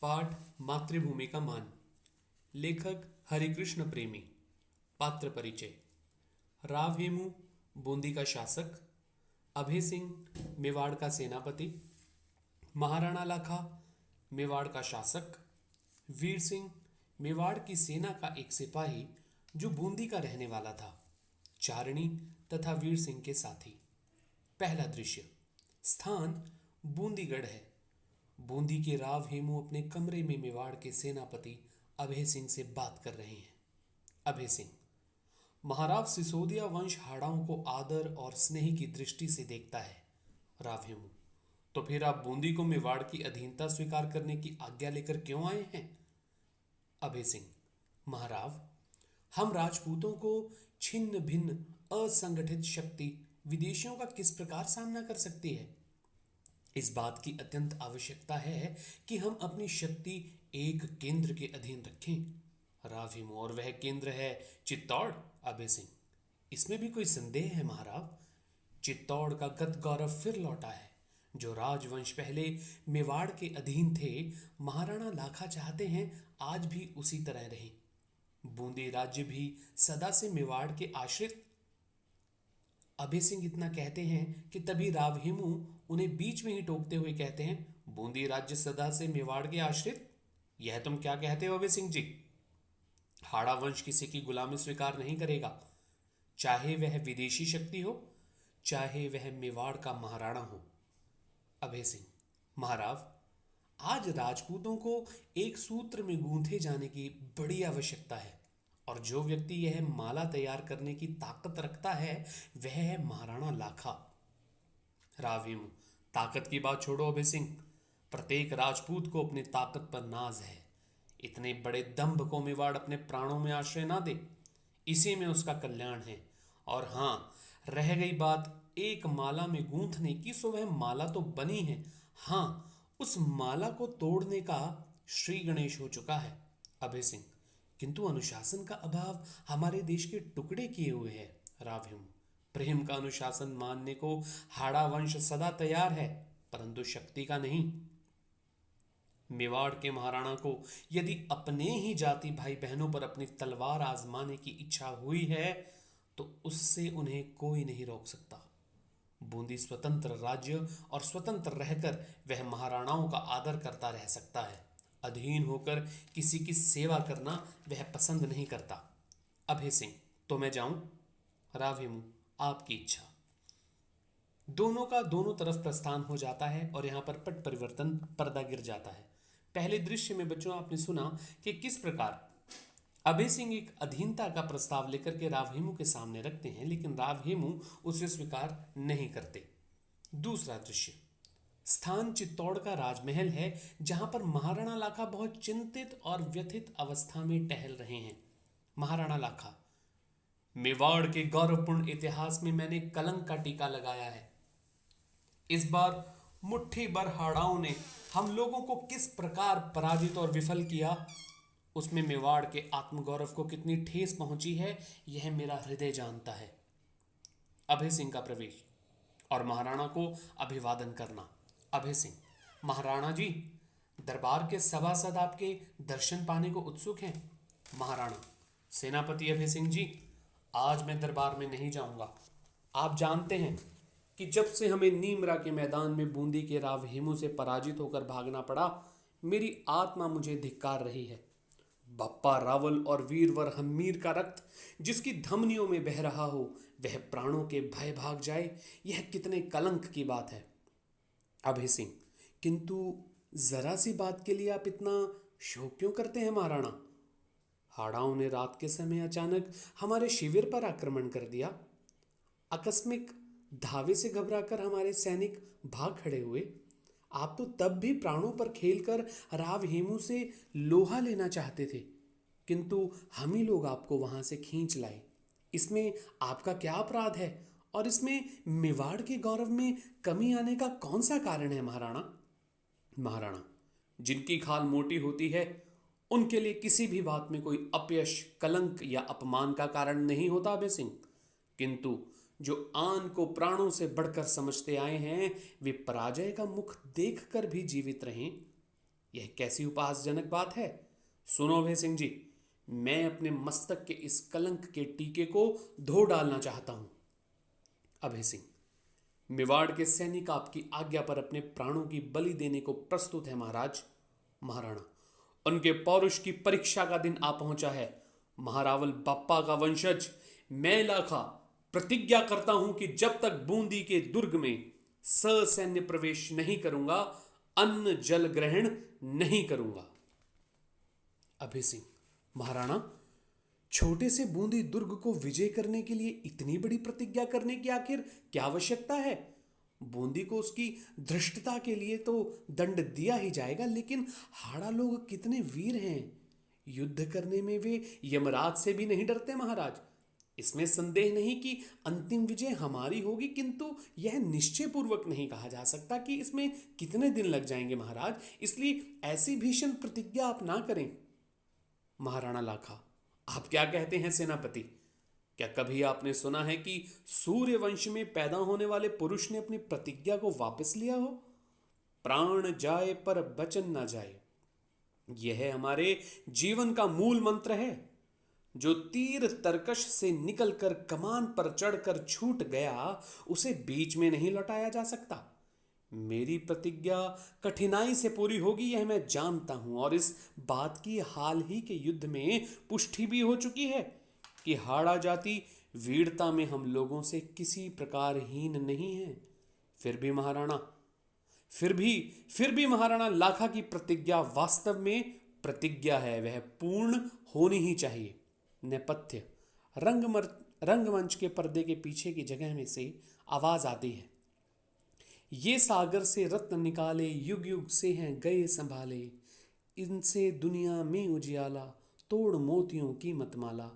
पाठ मातृभूमि का मान। लेखक हरिकृष्ण प्रेमी। पात्र परिचय। राव हेमू बूंदी का शासक, अभय सिंह मेवाड़ का सेनापति, महाराणा लाखा मेवाड़ का शासक, वीर सिंह मेवाड़ की सेना का एक सिपाही जो बूंदी का रहने वाला था, चारणी तथा वीर सिंह के साथी। पहला दृश्य। स्थान बूंदीगढ़ है। बूंदी के राव हेमू अपने कमरे में मेवाड़ के सेनापति अभय सिंह से बात कर रहे हैं। अभय सिंह: महाराव सिसोदिया वंश हाड़ाओं को आदर और स्नेह की दृष्टि से देखता है। राव हेमू: तो फिर आप बूंदी को मेवाड़ की अधीनता स्वीकार करने की आज्ञा लेकर क्यों आए हैं? अभय सिंह: महाराव, हम राजपूतों को छिन्न भिन्न असंगठित शक्ति विदेशियों का किस प्रकार सामना कर सकती है, इस बात की अत्यंत आवश्यकता है कि हम अपनी शक्ति एक केंद्र के अधीन रखें। राव हेमू: और वह केंद्र है चित्तौड़। अभय सिंह: इसमें भी कोई संदेह है महाराव? चित्तौड़ का गत गौरव फिर लौटा है। जो राजवंश पहले मेवाड़ के अधीन थे, महाराणा लाखा चाहते हैं आज भी उसी तरह रहे। बूंदी राज्य भी सदा से मेवाड़ के आश्रित। अभय सिंह इतना कहते हैं कि तभी राव हेमू उन्हें बीच में ही टोकते हुए कहते हैं, बूंदी राज्य सदा से मेवाड़ के आश्रित? यह तुम क्या कहते हो अभय सिंह जी? हाड़ा वंश किसी की गुलामी स्वीकार नहीं करेगा, चाहे वह विदेशी शक्ति हो, चाहे वह मेवाड़ का महाराणा हो। अभय सिंह: महाराव, आज राजपूतों को एक सूत्र में गूंथे जाने की बड़ी आवश्यकता है, और जो व्यक्ति यह माला तैयार करने की ताकत रखता है वह है महाराणा लाखा। राव हेमू: ताकत की बात छोड़ो अभय सिंह, प्रत्येक राजपूत को अपनी ताकत पर नाज है। इतने बड़े दंभ को मेवाड़ अपने प्राणों में आश्रय ना दे, इसी में उसका कल्याण है। और हाँ, रह गई बात एक माला में गूंथने की, सो वह माला तो बनी है, हाँ, उस माला को तोड़ने का श्री गणेश हो चुका है। अभय सिंह: किंतु अनुशासन का अभाव हमारे देश के टुकड़े किए हुए है। राव हेमू: प्रेम का अनुशासन मानने को हाड़ा वंश सदा तैयार है, परंतु शक्ति का नहीं। मेवाड़ के महाराणा को यदि अपने ही जाति भाई बहनों पर अपनी तलवार आजमाने की इच्छा हुई है तो उससे उन्हें कोई नहीं रोक सकता। बूंदी स्वतंत्र राज्य और स्वतंत्र रहकर वह महाराणाओं का आदर करता रह सकता है, अधीन होकर किसी की सेवा करना वह पसंद नहीं करता। अभय सिंह: तो मैं जाऊं? राव हेमू: आपकी इच्छा। दोनों का दोनों तरफ प्रस्थान हो जाता है और यहाँ पर पट परिवर्तन पर्दा गिर जाता है। पहले दृश्य में बच्चों आपने सुना कि किस प्रकार अभय सिंह एक अधीनता का प्रस्ताव लेकर के राव हेमू के सामने रखते हैं, लेकिन राव हेमू उसे स्वीकार नहीं करते। दूसरा दृश्य। स्थान चित्तौड़ का राजमहल है, जहां पर महाराणा लाखा बहुत चिंतित और व्यथित अवस्था में टहल रहे हैं। महाराणा लाखा: मेवाड़ के गौरवपूर्ण इतिहास में मैंने कलंक का टीका लगाया है। इस बार मुट्ठी भर हाड़ाओं ने हम लोगों को किस प्रकार पराजित और विफल किया, उसमें मेवाड़ के आत्मगौरव को कितनी ठेस पहुंची है, यह मेरा हृदय जानता है। अभय सिंह का प्रवेश और महाराणा को अभिवादन करना। अभय सिंह: महाराणा जी, दरबार के सभासद आपके दर्शन पाने को उत्सुक हैं। महाराणा: सेनापति अभय सिंह जी, आज मैं दरबार में नहीं जाऊंगा। आप जानते हैं कि जब से हमें नीमरा के मैदान में बूंदी के राव हेमू से पराजित होकर भागना पड़ा, मेरी आत्मा मुझे धिक्कार रही है। बप्पा रावल और वीरवर हम्मीर का रक्त जिसकी धमनियों में बह रहा हो, वह प्राणों के भय भाग जाए, यह कितने कलंक की बात है। अभय सिंह: किंतु जरा सी बात के लिए आप इतना शोक क्यों करते हैं महाराणा? हाड़ाओं ने रात के समय अचानक हमारे शिविर पर आक्रमण कर दिया। आकस्मिक धावे से घबराकर हमारे सैनिक भाग खड़े हुए। आप तो तब भी प्राणों पर खेलकर राव हेमू से लोहा लेना चाहते थे, किंतु हम ही लोग आपको वहां से खींच लाए। इसमें आपका क्या अपराध है, और इसमें मेवाड़ के गौरव में कमी आने का कौन सा कारण है महाराणा? महाराणा: जिनकी खाल मोटी होती है उनके लिए किसी भी बात में कोई अपयश, कलंक या अपमान का कारण नहीं होता अभय सिंह, किंतु जो आन को प्राणों से बढ़कर समझते आए हैं, वे पराजय का मुख देखकर भी जीवित रहें। यह कैसी उपहासजनक बात है। सुनो अभय सिंह जी, मैं अपने मस्तक के इस कलंक के टीके को धो डालना चाहता हूं। अभय सिंह, मेवाड़ के सैनिक आपकी आज्ञा पर अपने प्राणों की बलि देने को प्रस्तुत है महाराज। महाराणा, उनके पौरुष की परीक्षा का दिन आ पहुंचा है। महारावल बाप्पा का वंशज मैं लाखा प्रतिज्ञा करता हूं कि जब तक बूंदी के दुर्ग में ससैन्य प्रवेश नहीं करूंगा, अन्न जल ग्रहण नहीं करूंगा। अभय सिंह, महाराणा, छोटे से बूंदी दुर्ग को विजय करने के लिए इतनी बड़ी प्रतिज्ञा करने की आखिर क्या आवश्यकता है। बूंदी को उसकी धृष्टता के लिए तो दंड दिया ही जाएगा, लेकिन हाड़ा लोग कितने वीर हैं। युद्ध करने में वे यमराज से भी नहीं डरते महाराज। इसमें संदेह नहीं कि अंतिम विजय हमारी होगी, किंतु यह निश्चय पूर्वक नहीं कहा जा सकता कि इसमें कितने दिन लग जाएंगे महाराज। इसलिए ऐसी भीषण प्रतिज्ञा आप ना करें। महाराणा लाखा, आप क्या कहते हैं सेनापति? क्या कभी आपने सुना है कि सूर्य वंश में पैदा होने वाले पुरुष ने अपनी प्रतिज्ञा को वापस लिया हो? प्राण जाए पर वचन ना जाए, यह हमारे जीवन का मूल मंत्र है। जो तीर तरकश से निकलकर कमान पर चढ़कर छूट गया, उसे बीच में नहीं लौटाया जा सकता। मेरी प्रतिज्ञा कठिनाई से पूरी होगी, यह मैं जानता हूं, और इस बात की हाल ही के युद्ध में पुष्टि भी हो चुकी है कि हाड़ा जाति वीरता में हम लोगों से किसी प्रकार हीन नहीं है। फिर भी महाराणा लाखा की प्रतिज्ञा वास्तव में प्रतिज्ञा है, वह पूर्ण होनी ही चाहिए। नेपथ्य रंगमंच के पर्दे के पीछे की जगह में से आवाज आती है। ये सागर से रत्न निकाले, युग युग से हैं गए संभाले, इनसे दुनिया में उजियाला, तोड़ मोतियों की मतमाला।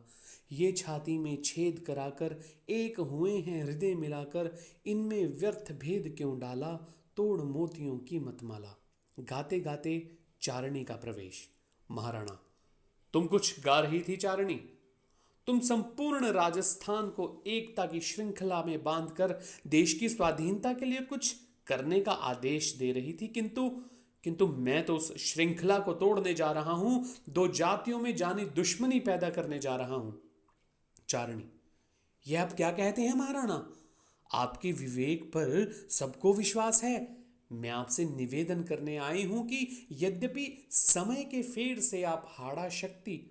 ये छाती में छेद कराकर एक हुए हैं हृदय मिलाकर, इनमें व्यर्थ भेद क्यों डाला, तोड़ मोतियों की मतमाला। गाते गाते चारणी का प्रवेश। महाराणा, तुम कुछ गा रही थी चारणी। तुम संपूर्ण राजस्थान को एकता की श्रृंखला में बांधकर देश की स्वाधीनता के लिए कुछ करने का आदेश दे रही थी, किंतु मैं तो उस श्रृंखला को तोड़ने जा रहा हूं, दो जातियों में जानी दुश्मनी पैदा करने जा रहा हूं। चारणी, यह आप क्या कहते हैं महाराणा? आपके विवेक पर सबको विश्वास है। मैं आपसे निवेदन करने आई हूं कि यद्यपि समय के फेर से आप हाड़ा शक्ति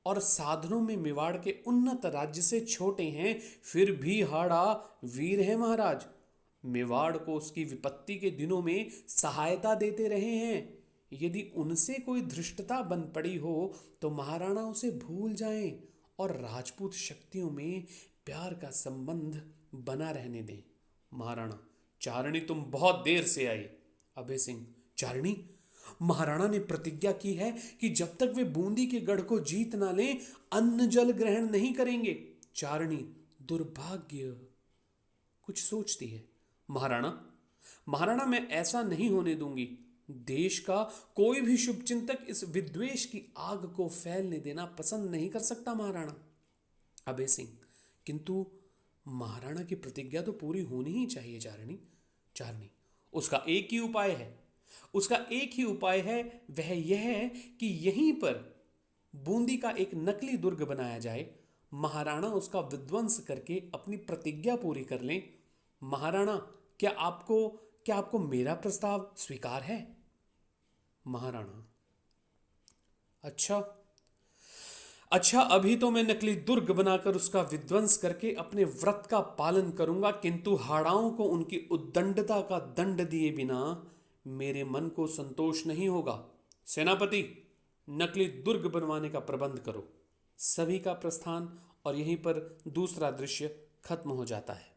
और साधनों में मेवाड़ के उन्नत राज्य से छोटे हैं, फिर भी हाड़ा वीर है महाराज। मेवाड़ को उसकी विपत्ति के दिनों में सहायता देते रहे हैं। यदि उनसे कोई धृष्टता बन पड़ी हो तो महाराणा उसे भूल जाएं और राजपूत शक्तियों में प्यार का संबंध बना रहने दें। महाराणा, चारणी तुम बहुत देर से आई। अभय सिंह, चारणी, महाराणा ने प्रतिज्ञा की है कि जब तक वे बूंदी के गढ़ को जीत ना लें, अन्न जल ग्रहण नहीं करेंगे। चारणी, दुर्भाग्य। कुछ सोचती है। महाराणा, मैं ऐसा नहीं होने दूंगी। देश का कोई भी शुभचिंतक इस विद्वेष की आग को फैलने देना पसंद नहीं कर सकता महाराणा। अभय सिंह, किंतु महाराणा की प्रतिज्ञा तो पूरी होनी ही चाहिए चारणी, उसका एक ही उपाय है, वह यह है कि यहीं पर बूंदी का एक नकली दुर्ग बनाया जाए। महाराणा उसका विध्वंस करके अपनी प्रतिज्ञा पूरी कर लें। महाराणा, क्या आपको मेरा प्रस्ताव स्वीकार है? महाराणा, अच्छा, अभी तो मैं नकली दुर्ग बनाकर उसका विध्वंस करके अपने व्रत का पालन करूंगा, किंतु हाड़ाओं को उनकी उद्दंडता का दंड दिए बिना मेरे मन को संतोष नहीं होगा। सेनापति, नकली दुर्ग बनवाने का प्रबंध करो। सभी का प्रस्थान, और यहीं पर दूसरा दृश्य खत्म हो जाता है।